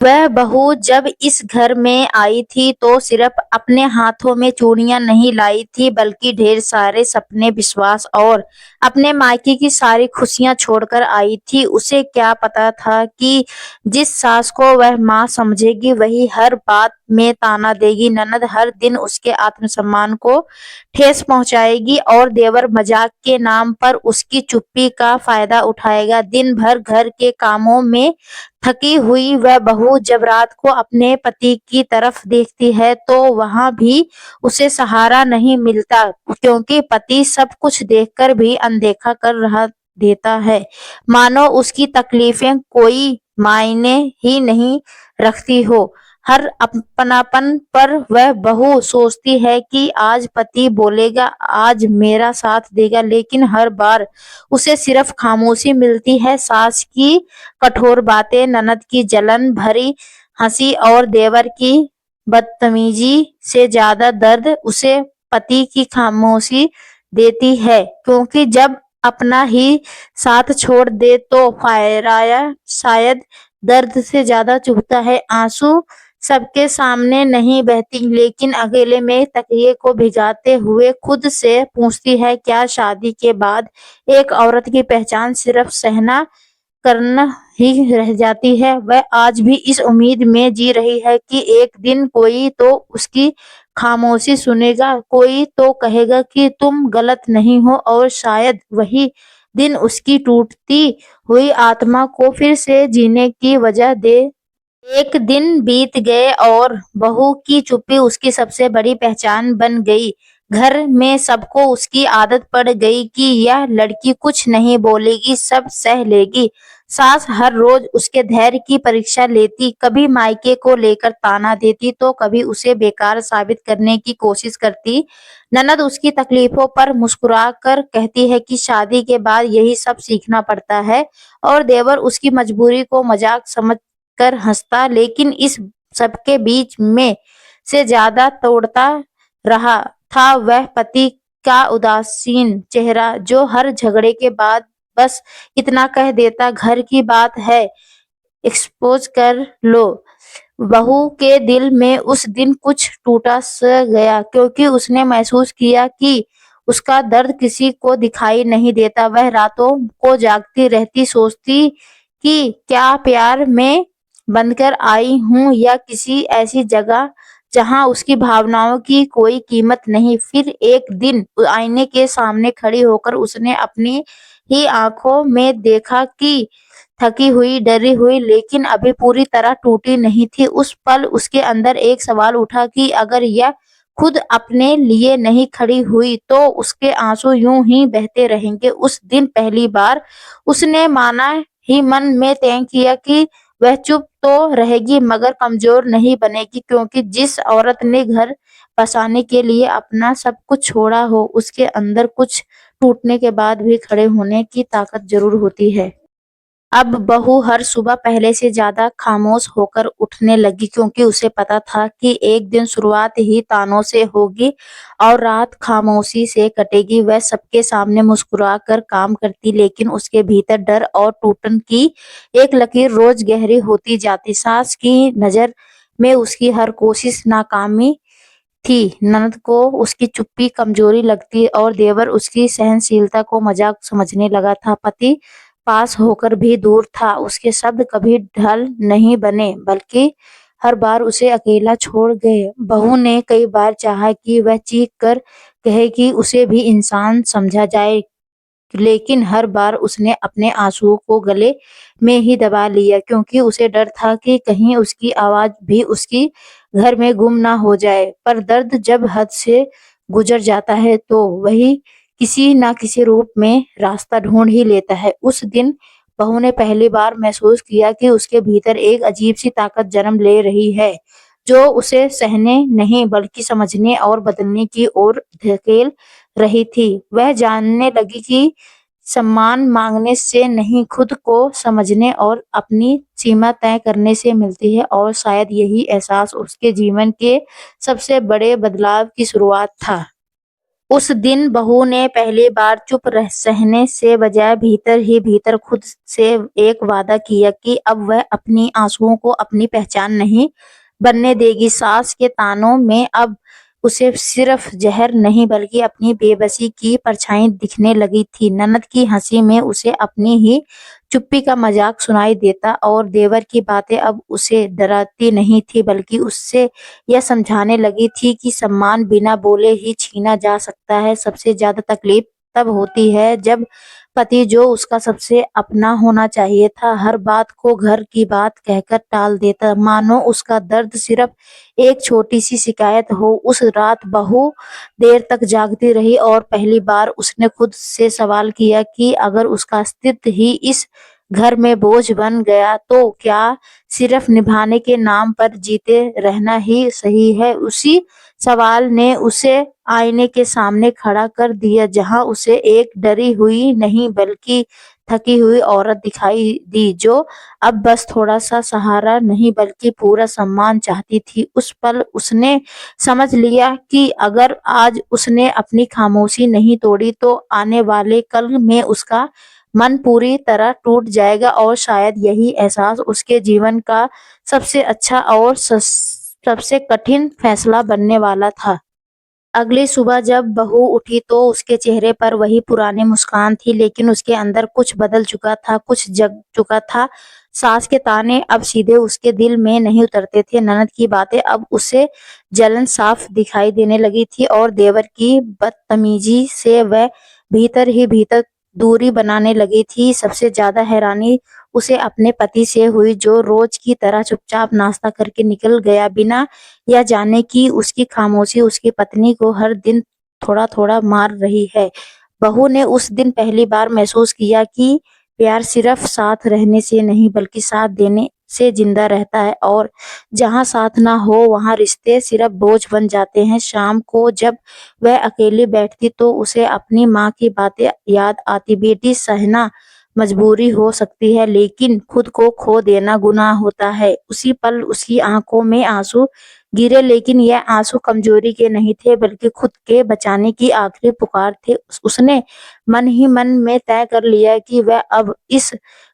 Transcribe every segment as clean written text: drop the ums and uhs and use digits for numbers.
वह बहू जब इस घर में आई थी तो सिर्फ अपने हाथों में चूड़ियां नहीं लाई थी, बल्कि ढेर सारे सपने, विश्वास और अपने मायके की सारी खुशियां छोड़कर आई थी। उसे क्या पता था कि जिस सास को वह माँ समझेगी वही हर बात में ताना देगी, ननद हर दिन उसके आत्मसम्मान को ठेस पहुंचाएगी और देवर मजाक के नाम पर उसकी चुप्पी का फायदा उठाएगा। दिन भर घर के कामों में थकी हुई वह बहू जब रात को अपने पति की तरफ देखती है तो वहां भी उसे सहारा नहीं मिलता, क्योंकि पति सब कुछ देखकर भी अनदेखा कर रहा देता है, मानो उसकी तकलीफें कोई मायने ही नहीं रखती हो। हर अपनापन पर वह बहू सोचती है कि आज पति बोलेगा, आज मेरा साथ देगा, लेकिन हर बार उसे सिर्फ खामोशी मिलती है। सास की कठोर बातें, ननद की जलन भरी हंसी और देवर की बदतमीजी से ज्यादा दर्द उसे पति की खामोशी देती है, क्योंकि जब अपना ही साथ छोड़ दे तो फायराया शायद दर्द से ज्यादा चुभता है। आंसू सबके सामने नहीं बहती, लेकिन अकेले में तकिए को भिगाते हुए खुद से पूछती है, क्या शादी के बाद एक औरत की पहचान सिर्फ सहना करना ही रह जाती है? वह आज भी इस उम्मीद में जी रही है कि एक दिन कोई तो उसकी खामोशी सुनेगा, कोई तो कहेगा कि तुम गलत नहीं हो, और शायद वही दिन उसकी टूटती हुई आत्मा को फिर से जीने की वजह दे। एक दिन बीत गए और बहू की चुप्पी उसकी सबसे बड़ी पहचान बन गई। घर में सबको उसकी आदत पड़ गई कि यह लड़की कुछ नहीं बोलेगी, सब सह लेगी। सास हर रोज उसके धैर्य की परीक्षा लेती, कभी मायके को लेकर ताना देती तो कभी उसे बेकार साबित करने की कोशिश करती। ननद उसकी तकलीफों पर मुस्कुरा कर कहती है कि शादी के बाद यही सब सीखना पड़ता है, और देवर उसकी मजबूरी को मजाक समझ कर हंसता, लेकिन इस सबके बीच में से ज्यादा तोड़ता रहा था वह पति का उदासीन चेहरा, जो हर झगड़े के बाद बस इतना कह देता, घर की बात है, एक्सपोज कर लो। बहू के दिल में उस दिन कुछ टूटा सा गया, क्योंकि उसने महसूस किया कि उसका दर्द किसी को दिखाई नहीं देता। वह रातों को जागती रहती, सोचती कि क्या प्यार में बनकर आई हूँ या किसी ऐसी जगह जहाँ उसकी भावनाओं की कोई कीमत नहीं। फिर एक दिन आईने के सामने खड़ी होकर उसने अपनी ही आंखों में देखा कि थकी हुई, डरी हुई, लेकिन अभी पूरी तरह टूटी नहीं थी। उस पल उसके अंदर एक सवाल उठा कि अगर यह खुद अपने लिए नहीं खड़ी हुई तो उसके आंसू यूं ही बहते रहेंगे। उस दिन पहली बार उसने माना ही मन में तय किया कि वह चुप तो रहेगी मगर कमजोर नहीं बनेगी, क्योंकि जिस औरत ने घर बसाने के लिए अपना सब कुछ छोड़ा हो उसके अंदर कुछ टूटने के बाद भी खड़े होने की ताकत जरूर होती है। अब बहू हर सुबह पहले से ज्यादा खामोश होकर उठने लगी, क्योंकि उसे पता था कि एक दिन शुरुआत ही तानों से होगी और रात खामोशी से कटेगी। वह सबके सामने मुस्कुराकर काम करती, लेकिन उसके भीतर डर और टूटन की एक लकीर रोज गहरी होती जाती। सास की नजर में उसकी हर कोशिश नाकामी थी, ननद को उसकी चुप्पी कमजोरी लगती और देवर उसकी सहनशीलता को मजाक समझने लगा था। पति पास होकर भी दूर था, उसके शब्द कभी ढल नहीं बने, बल्कि हर बार उसे अकेला छोड़ गए। बहू ने कई बार चाहा कि वह चीख कर कहे कि उसे भी इंसान समझा जाए, लेकिन हर बार उसने अपने आंसुओं को गले में ही दबा लिया, क्योंकि उसे डर था कि कहीं उसकी आवाज भी उसकी घर में गुम ना हो जाए। पर दर्द जब हद से गुजर जाता है तो वही किसी ना किसी रूप में रास्ता ढूंढ ही लेता है। उस दिन बहू ने पहली बार महसूस किया कि उसके भीतर एक अजीब सी ताकत जन्म ले रही है, जो उसे सहने नहीं बल्कि समझने और बदलने की ओर धकेल रही थी। वह जानने लगी कि सम्मान मांगने से नहीं, खुद को समझने और अपनी सीमा तय करने से मिलती है, और शायद यही एहसास उसके जीवन के सबसे बड़े बदलाव की शुरुआत था। उस दिन बहू ने पहली बार चुप सहने से बजाय भीतर ही भीतर खुद से एक वादा किया कि अब वह अपनी आंसुओं को अपनी पहचान नहीं बनने देगी। सास के तानों में अब उसे सिर्फ जहर नहीं बल्कि अपनी बेबसी की परछाई दिखने लगी थी। ननद की हंसी में उसे अपनी ही चुप्पी का मजाक सुनाई देता और देवर की बातें अब उसे डराती नहीं थी बल्कि उससे यह समझाने लगी थी कि सम्मान बिना बोले ही छीना जा सकता है। सबसे ज्यादा तकलीफ तब होती है जब पति, जो उसका सबसे अपना होना चाहिए था, हर बात को घर की बात कहकर टाल देता, मानो उसका दर्द सिर्फ एक छोटी सी शिकायत हो। उस रात बहू देर तक जागती रही और पहली बार उसने खुद से सवाल किया कि अगर उसका अस्तित्व ही इस घर में बोझ बन गया तो क्या सिर्फ निभाने के नाम पर जीते रहना ही सही है। उसी सवाल ने उसे आईने के सामने खड़ा कर दिया जहां उसे एक डरी हुई नहीं बल्कि थकी हुई औरत दिखाई दी, जो अब बस थोड़ा सा सहारा नहीं बल्कि पूरा सम्मान चाहती थी। उस पल उसने समझ लिया कि अगर आज उसने अपनी खामोशी नहीं तोड़ी तो आने वाले कल में उसका मन पूरी तरह टूट जाएगा और शायद यही एहसास उसके जीवन का सबसे अच्छा और सबसे कठिन फैसला बनने वाला था। अगली सुबह जब बहू उठी तो उसके चेहरे पर वही पुरानी मुस्कान थी, लेकिन उसके अंदर कुछ बदल चुका था, कुछ जग चुका था। सास के ताने अब सीधे उसके दिल में नहीं उतरते थे। ननद की बातें अब उसे जलन साफ दिखाई देने लगी थी और देवर की बदतमीजी से वह भीतर ही भीतर दूरी बनाने लगी थी। सबसे ज्यादा हैरानी उसे अपने पति से हुई, जो रोज की तरह चुपचाप नाश्ता करके निकल गया, बिना यह जाने कि उसकी खामोशी उसकी पत्नी को हर दिन थोड़ा-थोड़ा मार रही है। बहू ने उस दिन पहली बार महसूस किया कि प्यार सिर्फ साथ रहने से नहीं बल्कि साथ देने से जिंदा रहता है और जहाँ साथ ना हो वहाँ रिश्ते सिर्फ बोझ बन जाते हैं। शाम को जब वह अकेली बैठती तो उसे अपनी माँ की बातें याद आती, बेटी सहना मजबूरी हो सकती है लेकिन खुद को खो देना गुनाह होता है। उसी पल उसकी आंखों में आंसू गिरे, लेकिन यह आंसू कमजोरी के नहीं थे बल्कि खुद के बचाने की आखिरी पुकार थे। उसने मन ही मन में तय कर लिया कि वह अब इस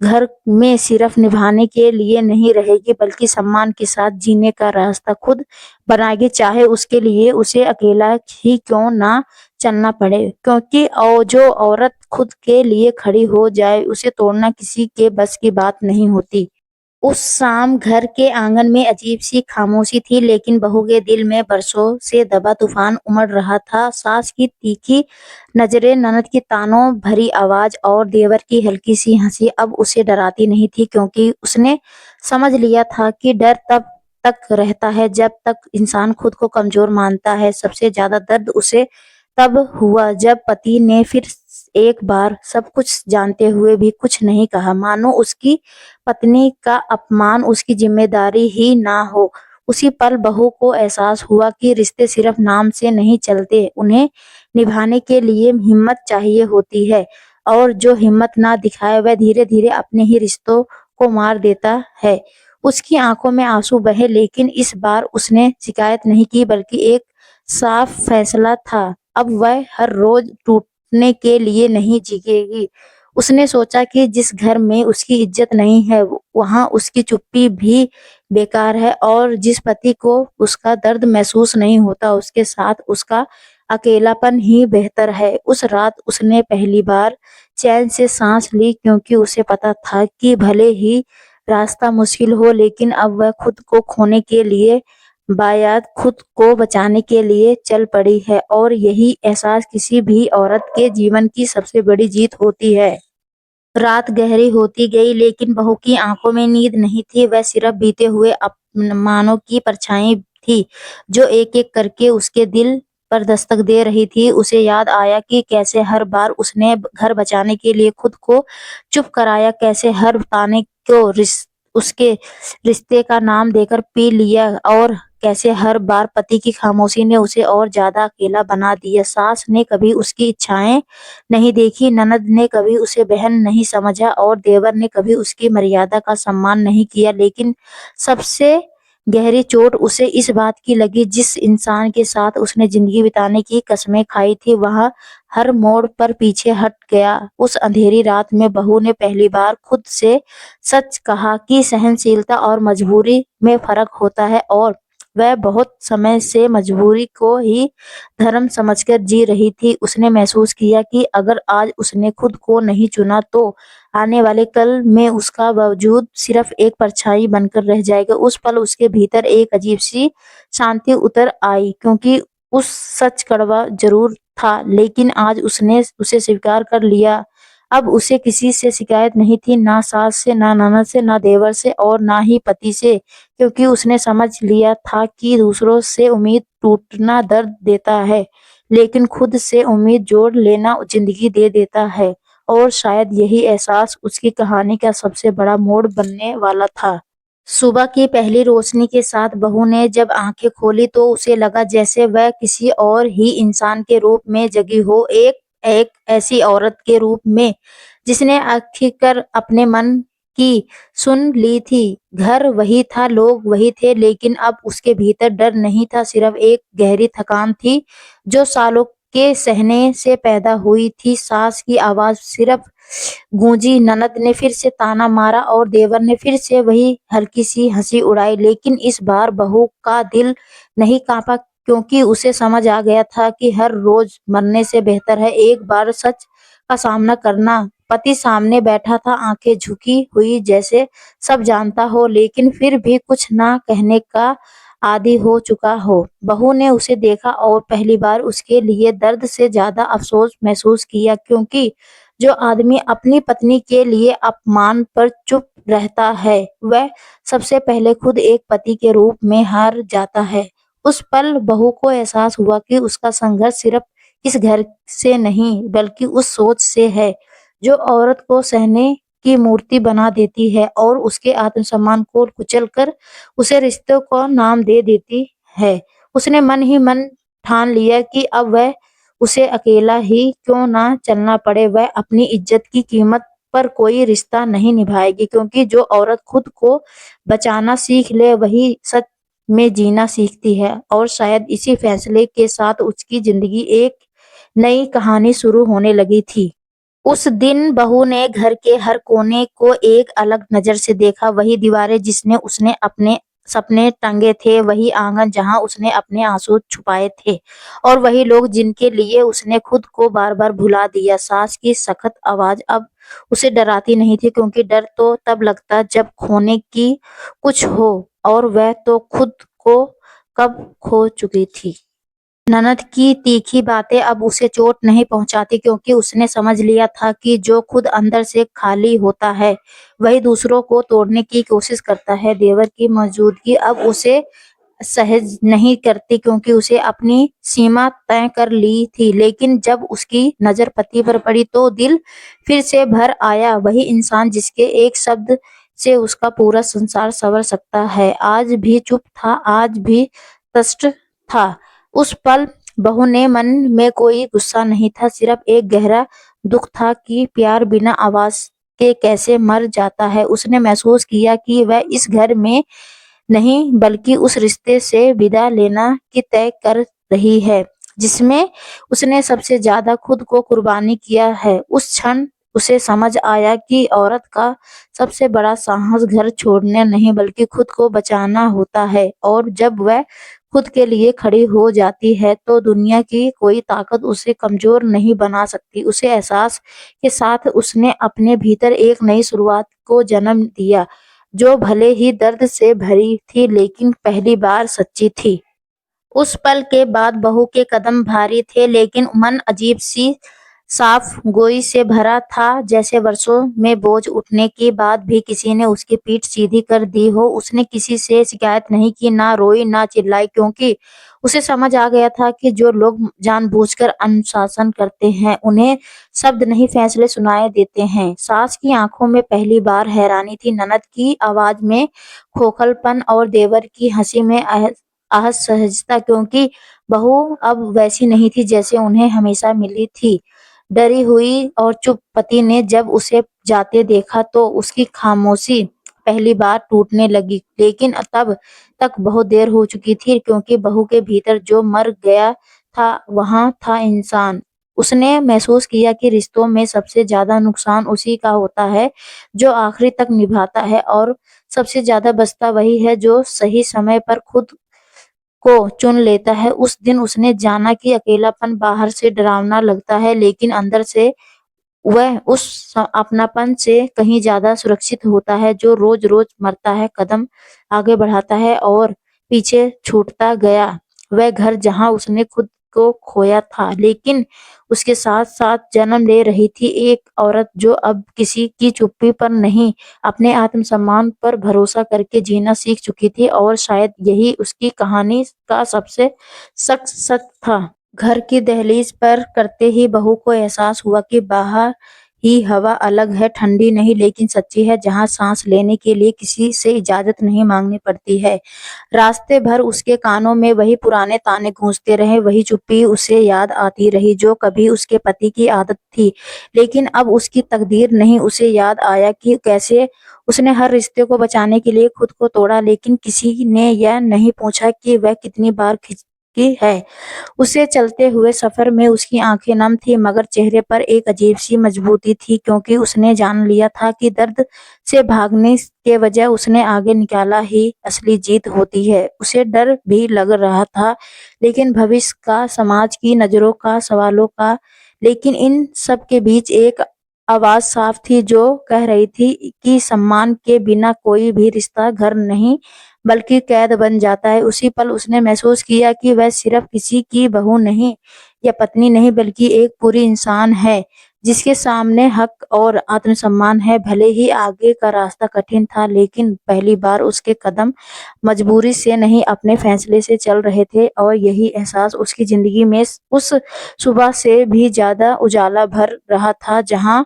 घर में सिर्फ निभाने के लिए नहीं रहेगी बल्कि सम्मान के साथ जीने का रास्ता खुद बनाएगी, चाहे उसके लिए उसे अकेला ही क्यों ना चलना पड़े। क्योंकि जो औरत खुद के लिए खड़ी हो जाए उसे तोड़ना किसी के बस की बात नहीं होती। उस शाम घर के आंगन में अजीब सी खामोशी थी, लेकिन बहू के दिल में बरसों से दबा तूफान उमड़ रहा था। सास की तीखी नजरें, ननद की तानों भरी आवाज और देवर की हल्की सी हंसी अब उसे डराती नहीं थी, क्योंकि उसने समझ लिया था कि डर तब तक रहता है जब तक इंसान खुद को कमजोर मानता है। सबसे ज्यादा दर्द उसे तब हुआ जब पति ने फिर एक बार सब कुछ जानते हुए भी कुछ नहीं कहा, मानो उसकी पत्नी का अपमान उसकी जिम्मेदारी ही ना हो। उसी पल बहू को एहसास हुआ कि रिश्ते सिर्फ नाम से नहीं चलते, उन्हें निभाने के लिए हिम्मत चाहिए होती है और जो हिम्मत ना दिखाए वह धीरे धीरे अपने ही रिश्तों को मार देता है। उसकी आंखों में आंसू बहे, लेकिन इस बार उसने शिकायत नहीं की बल्कि एक साफ फैसला था। अब वह हर रोज टूटने के लिए नहीं जीएगी। उसने सोचा कि जिस घर में उसकी इज्जत नहीं है वहां उसकी चुप्पी भी बेकार है और जिस पति को उसका दर्द महसूस नहीं होता उसके साथ उसका अकेलापन ही बेहतर है। उस रात उसने पहली बार चैन से सांस ली, क्योंकि उसे पता था कि भले ही रास्ता मुश्किल हो लेकिन अब वह खुद को खोने के लिए बायात खुद को बचाने के लिए चल पड़ी है और यही एहसास किसी भी औरत के जीवन की सबसे बड़ी जीत होती है। रात गहरी होती गई लेकिन बहू की आंखों में नींद नहीं थी, वह सिर्फ बीते हुए अपमानों की परछाई थी जो एक एक करके उसके दिल पर दस्तक दे रही थी। उसे याद आया कि कैसे हर बार उसने घर बचाने के लिए खुद को चुप कराया, कैसे हर ताने को उसके रिश्ते का नाम देकर पी लिया और कैसे हर बार पति की खामोशी ने उसे और ज्यादा अकेला बना दिया। सास ने कभी उसकी इच्छाएं नहीं देखी, ननद ने कभी उसे बहन नहीं समझा और देवर ने कभी उसकी मर्यादा का सम्मान नहीं किया, लेकिन सबसे गहरी चोट उसे इस बात की लगी, जिस इंसान के साथ उसने जिंदगी बिताने की कस्में खाई थी वह हर मोड़ पर पीछे हट गया। उस अंधेरी रात में बहू ने पहली बार खुद से सच कहा कि सहनशीलता और मजबूरी में फर्क होता है, और वह बहुत समय से मजबूरी को ही धर्म समझकर जी रही थी। उसने महसूस किया कि अगर आज उसने खुद को नहीं चुना तो आने वाले कल में उसका वजूद सिर्फ एक परछाई बनकर रह जाएगा। उस पल उसके भीतर एक अजीब सी शांति उतर आई, क्योंकि उस सच कड़वा जरूर था, लेकिन आज उसने उसे स्वीकार कर लिया। अब उसे किसी से शिकायत नहीं थी, ना सास से, ना ननद से, ना देवर से, और ना ही पति से, क्योंकि उसने समझ लिया था कि दूसरों से उम्मीद टूटना दर्द देता है, लेकिन खुद से उम्मीद जोड़ लेना जिंदगी दे देता है। और शायद यही एहसास उसकी कहानी का सबसे बड़ा मोड़ बनने वाला था। सुबह की पहली रोशनी के साथ बहू ने जब आंखें खोली तो उसे लगा जैसे वह किसी और ही इंसान के रूप में जगी हो, एक एक ऐसी औरत के रूप में जिसने आखिरकार अपने मन की सुन ली थी। घर वही था, लोग वही थे, लेकिन अब उसके भीतर डर नहीं था, सिर्फ एक गहरी थकान थी जो सालों के सहने से पैदा हुई थी। सास की आवाज सिर्फ गूंजी, ननद ने फिर से ताना मारा और देवर ने फिर से वही हल्की सी हंसी उड़ाई, लेकिन इस बार बहू का दिल नहीं कांपा, क्योंकि उसे समझ आ गया था कि हर रोज मरने से बेहतर है एक बार सच का सामना करना। पति सामने बैठा था, आंखें झुकी हुई, जैसे सब जानता हो लेकिन फिर भी कुछ ना कहने का आदी हो चुका हो। बहू ने उसे देखा और पहली बार उसके लिए दर्द से ज्यादा अफसोस महसूस किया, क्योंकि जो आदमी अपनी पत्नी के लिए अपमान पर चुप रहता है वह सबसे पहले खुद एक पति के रूप में हार जाता है। उस पल बहू को एहसास हुआ कि उसका संघर्ष सिर्फ इस घर से नहीं बल्कि उस सोच से है जो औरत को सहने की मूर्ति बना देती है और उसके आत्मसम्मान को कुचल कर उसे रिश्तों को नाम दे देती है। उसने मन ही मन ठान लिया कि अब वह उसे अकेला ही क्यों ना चलना पड़े, वह अपनी इज्जत की कीमत पर कोई रिश्ता नहीं निभाएगी, क्योंकि जो औरत खुद को बचाना सीख ले वही सच में जीना सीखती है। और शायद इसी फैसले के साथ उसकी जिंदगी एक नई कहानी शुरू होने लगी थी। उस दिन बहू ने घर के हर कोने को एक अलग नजर से देखा, वही दीवारें जिसने उसने अपने सपने टांगे थे, वही आंगन जहां उसने अपने आंसू छुपाए थे, और वही लोग जिनके लिए उसने खुद को बार बार भुला दिया। सास की सख्त आवाज अब उसे डराती नहीं थी, क्योंकि डर तो तब लगता जब खोने की कुछ हो, और वह तो खुद को कब खो चुकी थी। ननद की तीखी बातें अब उसे चोट नहीं पहुंचाती, क्योंकि उसने समझ लिया था कि जो खुद अंदर से खाली होता है वही दूसरों को तोड़ने की कोशिश करता है। देवर की मौजूदगी अब उसे सहज नहीं करती, क्योंकि उसे अपनी सीमा तय कर ली थी, लेकिन जब उसकी नजर पति पर पड़ी तो दिल फिर से भर आया। वही इंसान जिसके एक शब्द से उसका पूरा संसार संवर सकता है आज भी चुप था, आज भी तटस्थ था। उस पल बहू ने मन में कोई गुस्सा नहीं था, सिर्फ एक गहरा दुख था कि प्यार बिना आवाज के कैसे मर जाता है। उसने महसूस किया कि वह इस घर में नहीं बल्कि उस रिश्ते से विदा लेना की तय कर रही है जिसमें उसने सबसे ज्यादा खुद को कुर्बानी किया है। उस क्षण उसे समझ आया कि औरत का सबसे बड़ा साहस घर छोड़ना नहीं बल्कि खुद को बचाना होता है, और जब वह खुद के लिए खड़ी हो जाती है तो दुनिया की कोई ताकत उसे कमजोर नहीं बना सकती। उसे एहसास के साथ उसने अपने भीतर एक नई शुरुआत को जन्म दिया, जो भले ही दर्द से भरी थी लेकिन पहली बार सच्ची थी। उस पल के बाद बहू के कदम भारी थे, लेकिन मन अजीब सी साफ गोई से भरा था, जैसे वर्षों में बोझ उठने के बाद भी किसी ने उसकी पीठ सीधी कर दी हो। उसने किसी से शिकायत नहीं की, ना रोई ना चिल्लाई, क्योंकि उसे समझ आ गया था कि जो लोग जानबूझकर अनुशासन करते हैं उन्हें शब्द नहीं फैसले सुनाए देते हैं। सास की आंखों में पहली बार हैरानी थी, ननद की आवाज में खोखलपन और देवर की हंसी में असहजता, क्योंकि बहू अब वैसी नहीं थी जैसे उन्हें हमेशा मिली थी। डरी हुई और चुप पति ने जब उसे जाते देखा तो उसकी खामोशी पहली बार टूटने लगी, लेकिन तब तक बहुत देर हो चुकी थी क्योंकि बहू के भीतर जो मर गया था वहाँ था इंसान। उसने महसूस किया कि रिश्तों में सबसे ज़्यादा नुकसान उसी का होता है जो आखिरी तक निभाता है और सबसे ज़्यादा बचता वही है जो सही समय पर खुद को चुन लेता है। उस दिन उसने जाना कि अकेलापन बाहर से डरावना लगता है लेकिन अंदर से वह उस अपनापन से कहीं ज्यादा सुरक्षित होता है जो रोज रोज मरता है, कदम आगे बढ़ाता है और पीछे छूटता गया। वह घर जहां उसने खुद को खोया था, लेकिन उसके साथ साथ जन्म ले रही थी एक औरत जो अब किसी की चुप्पी पर नहीं, अपने आत्मसम्मान पर भरोसा करके जीना सीख चुकी थी और शायद यही उसकी कहानी का सबसे सच सच था। घर की दहलीज पर करते ही बहू को एहसास हुआ कि बाहर ही हवा अलग है, ठंडी नहीं लेकिन सच्ची है, जहां सांस लेने के लिए किसी से इजाजत नहीं मांगनी पड़ती है। रास्ते भर उसके कानों में वही पुराने ताने गूंजते रहे, वही चुप्पी उसे याद आती रही जो कभी उसके पति की आदत थी, लेकिन अब उसकी तकदीर नहीं। उसे याद आया कि कैसे उसने हर रिश्ते को बचाने के लिए खुद को तोड़ा, लेकिन किसी ने यह नहीं पूछा कि वह कितनी बार खिंची है। उसे चलते हुए सफर में उसकी आंखें नम थी मगर चेहरे पर एक अजीब सी मजबूती थी क्योंकि उसने जान लिया था कि दर्द से भागने के बजाय उसने आगे निकाला ही असली जीत होती है। उसे डर भी लग रहा था, लेकिन भविष्य का, समाज की नजरों का, सवालों का। लेकिन इन सब के बीच एक आवाज साफ थी जो कह रही थी कि सम्मान के बिना कोई भी रिश्ता घर नहीं बल्कि कैद बन जाता है। उसी पल उसने महसूस किया कि वह सिर्फ किसी की बहू नहीं या पत्नी नहीं बल्कि एक पूरी इंसान है जिसके सामने हक और आत्मसम्मान है। भले ही आगे का रास्ता कठिन था, लेकिन पहली बार उसके कदम मजबूरी से नहीं अपने फैसले से चल रहे थे और यही एहसास उसकी जिंदगी में उस सुबह से भी ज्यादा उजाला भर रहा था जहां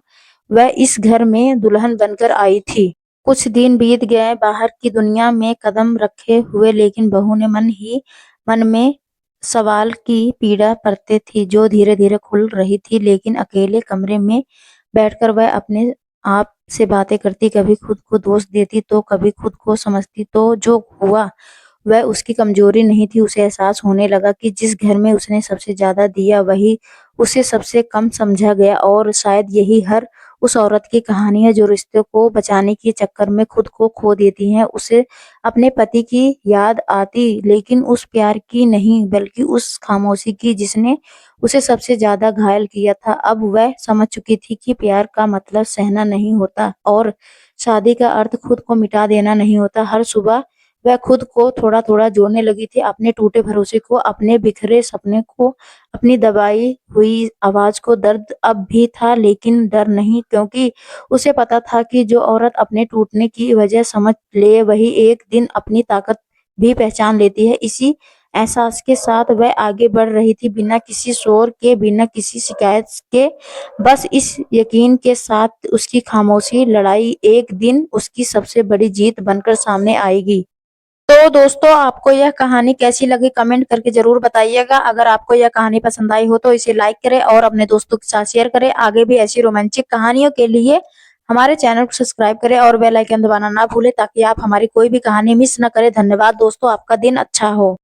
वह इस घर में दुल्हन बनकर आई थी। कुछ दिन बीत गए बाहर की दुनिया में कदम रखे हुए, लेकिन बहू ने मन ही मन में सवाल की पीड़ा पड़ते थी जो धीरे धीरे खुल रही थी। लेकिन अकेले कमरे में बैठकर वह अपने आप से बातें करती, कभी खुद को दोष देती तो कभी खुद को समझती। तो जो हुआ वह उसकी कमजोरी नहीं थी। उसे एहसास होने लगा कि जिस घर में उसने सबसे ज्यादा दिया वही उसे सबसे कम समझा गया और शायद यही हर उस औरत की कहानी है जो रिश्ते को बचाने के चक्कर में खुद को खो देती है। उसे अपने पति की याद आती, लेकिन उस प्यार की नहीं बल्कि उस खामोशी की जिसने उसे सबसे ज्यादा घायल किया था। अब वह समझ चुकी थी कि प्यार का मतलब सहना नहीं होता और शादी का अर्थ खुद को मिटा देना नहीं होता। हर सुबह वह खुद को थोड़ा थोड़ा जोड़ने लगी थी, अपने टूटे भरोसे को, अपने बिखरे सपने को, अपनी दबाई हुई आवाज को। दर्द अब भी था लेकिन डर नहीं, क्योंकि उसे पता था कि जो औरत अपने टूटने की वजह समझ ले वही एक दिन अपनी ताकत भी पहचान लेती है। इसी एहसास के साथ वह आगे बढ़ रही थी, बिना किसी शोर के, बिना किसी शिकायत के, बस इस यकीन के साथ उसकी खामोशी लड़ाई एक दिन उसकी सबसे बड़ी जीत बनकर सामने आएगी। तो दोस्तों, आपको यह कहानी कैसी लगी कमेंट करके जरूर बताइएगा। अगर आपको यह कहानी पसंद आई हो तो इसे लाइक करें और अपने दोस्तों के साथ शेयर करें। आगे भी ऐसी रोमांचक कहानियों के लिए हमारे चैनल को सब्सक्राइब करें और बेल आइकन दबाना ना भूलें ताकि आप हमारी कोई भी कहानी मिस न करें। धन्यवाद दोस्तों, आपका दिन अच्छा हो।